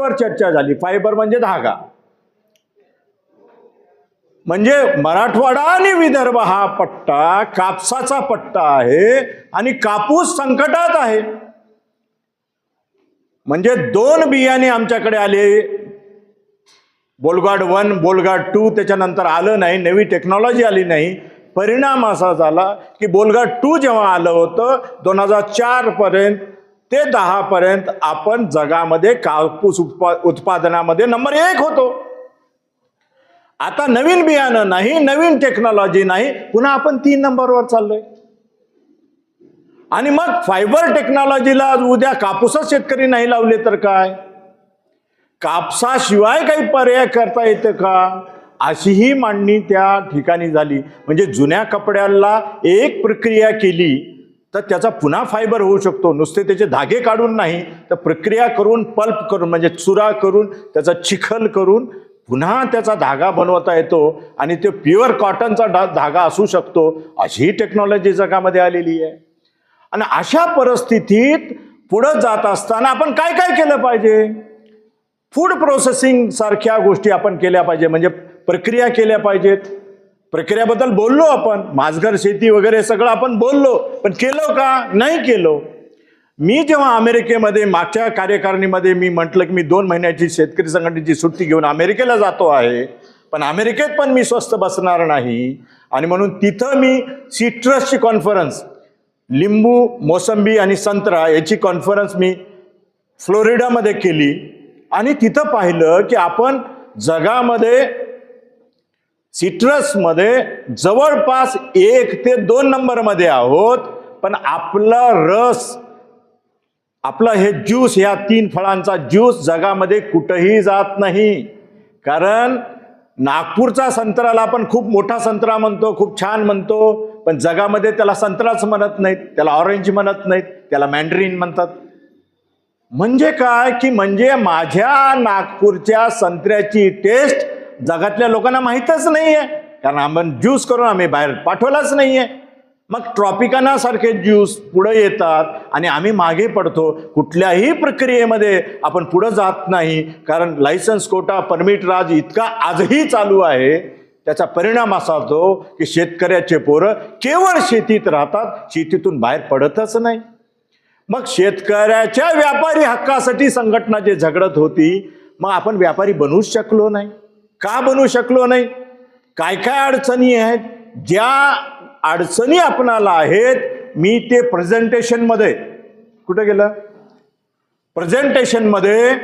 फायबरवर चर्चा झाली. फायबर म्हणजे धागा. म्हणजे मराठवाडा आणि विदर्भ हा पट्टा कापसाचा पट्टा आहे आणि कापूस संकटात आहे. म्हणजे 2 बियाणे आमच्याकडे आले, बोलगाड 1, बोलगाड 2, त्याच्यानंतर आलं नाही, नवी टेक्नॉलॉजी आली नाही. परिणाम असा झाला की बोलगाड 2 जेव्हा आलं होतं 2004 पर्यंत ते 10 पर्यंत आपण जगामध्ये कापूस उत्पादनामध्ये नंबर 1 होतो. आता नवीन बियाणं नाही, नवीन टेक्नॉलॉजी नाही, पुन्हा आपण 3 नंबरवर चाललोय. आणि मग फायबर टेक्नॉलॉजीला उद्या कापूसच शेतकरी नाही लावले तर काय? कापसाशिवाय काही पर्याय करता येतं का? अशीही मांडणी त्या ठिकाणी झाली. म्हणजे जुन्या कपड्याला एक प्रक्रिया केली तर त्याचा पुन्हा फायबर होऊ शकतो. नुसते त्याचे धागे काढून नाही तर प्रक्रिया करून, पल्प करून, म्हणजे चुरा करून, त्याचा चिखल करून पुन्हा त्याचा धागा बनवता येतो आणि ते प्युअर कॉटनचा धागा असू शकतो. अशी टेक्नॉलॉजी जगामध्ये आलेली आहे. आणि अशा परिस्थितीत पुढे जात असताना आपण काय काय केलं पाहिजे? फूड प्रोसेसिंग सारख्या गोष्टी आपण केल्या पाहिजे. म्हणजे प्रक्रिया केल्या पाहिजेत. प्रक्रियाबद्दल बोललो आपण, मासघर शेती वगैरे सगळं आपण बोललो, पण केलं का? नाही केलं. मी जेव्हा अमेरिकेमध्ये मागच्या कार्यकारिणीमध्ये मी म्हटलं की मी 2 महिन्याची शेतकरी संघटनेची सुट्टी घेऊन अमेरिकेला जातो आहे, पण अमेरिकेत पण मी स्वस्त बसणार नाही. आणि म्हणून तिथं मी सिट्रसची कॉन्फरन्स, लिंबू, मोसंबी आणि संत्रा याची कॉन्फरन्स मी फ्लोरिडामध्ये केली. आणि तिथं पाहिलं की आपण जगामध्ये सिट्रसमध्ये जवळपास 1 ते 2 नंबरमध्ये आहोत. पण आपला रस, आपला हे ज्यूस, ह्या 3 फळांचा ज्यूस जगामध्ये कुठेही जात नाही. कारण नागपूरचा संत्र्याला आपण खूप मोठा संत्रा म्हणतो, खूप छान म्हणतो, पण जगामध्ये त्याला संत्राच म्हणत नाहीत, त्याला ऑरेंज म्हणत नाहीत, त्याला मँडरीन म्हणतात. म्हणजे काय की म्हणजे माझ्या नागपूरच्या संत्र्याची टेस्ट जगातल्या लोकांना माहीतच नाहीये, कारण आपण ज्यूस करून आम्ही बाहेर पाठवलाच नाहीये. मग ट्रॉपिकाना सारखे ज्यूस पुढे येतात आणि आम्ही मागे पडतो. कुठल्याही प्रक्रियेमध्ये आपण पुढे जात नाही, कारण लायसन्स, कोटा, परमिट राज इतका आजही चालू आहे. त्याचा परिणाम असा होतो की शेतकऱ्याचे पोरं केवळ शेतीत राहतात, शेतीतून बाहेर पडतच नाही. मग शेतकऱ्याच्या व्यापारी हक्कासाठी संघटना जे झगडत होती, मग आपण व्यापारी बनवूच शकलो नाही. का बनवू शकलो नाही? काय काय अडचणी आहेत? ज्या अडचणी आपणाला आहेत, मी ते प्रेझेंटेशनमध्ये, कुठे गेलं? प्रेझेंटेशनमध्ये